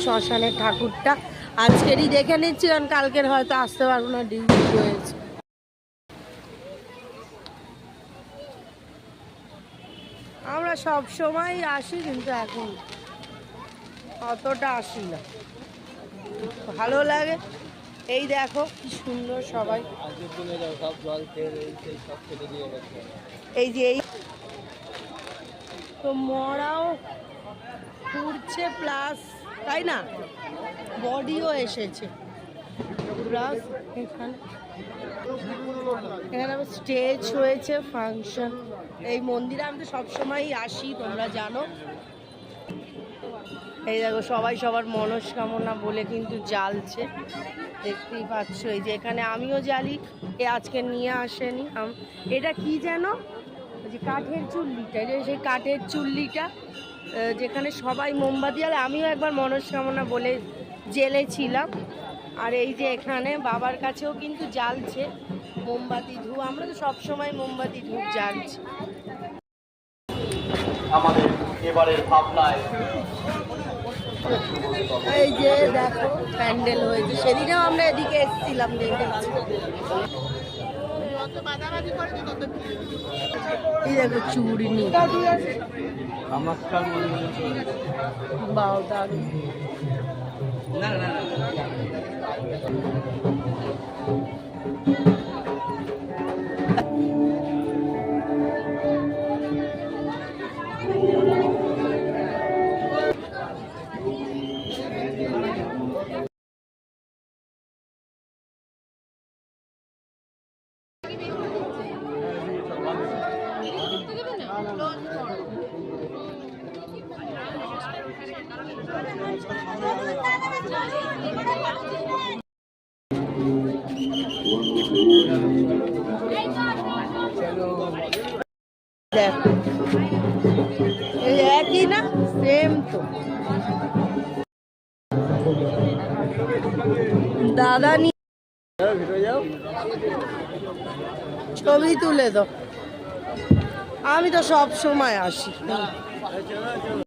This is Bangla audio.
শ্মশানের ঠাকুরটা আজকেরই দেখে নিচ্ছি, কারণ কালকের হয়তো আসতে পারবো না, ডিউটি রয়েছে। আমরা সব সময় আসি, কিন্তু এখন অতটা আসি না। ভালো লাগে। এই দেখো কি সুন্দর সবাই। এই যে এই তো মরাও ঘুরছে, প্লাস তাই না বডিও এসেছে, প্লাস এখানে আবার স্টেজ হয়েছে, ফাংশন। এই মন্দিরে আমি তো সবসময়ই আসি, তোমরা জানো। এই দেখো সবাই সবার মনস্কামনা বলে কিন্তু জ্বালছে, দেখতেই পাচ্ছ। এই যে এখানে আমিও জ্বালি, এ আজকে নিয়ে আসেনি। এটা কি যেন যে কাঠের চুল্লিটা, সেই কাঠের চুল্লিটা যেখানে সবাই মোমবাতি জ্বালে, আমিও একবার মনস্কামনা বলে জ্বেলেছিলাম। আর এই যে এখানে বাবার কাছেও কিন্তু জ্বালছে মোমবাতি ধূপ। আমরা তো সবসময় মোমবাতি ধূপ জ্বালছি। আমাদের এবারের ভাবনায় এই যে দেখো প্যান্ডেল হয়েছে, সেদিনেও আমরা এদিকে এসেছিলাম, দেখেছি। এই দেখো চূড়নি, বাও দারুণ। দেখো এই একই না, সেম তো। দাদা নিয়ে ছবি তুলে দাও, আমি তো সব সময় আসি।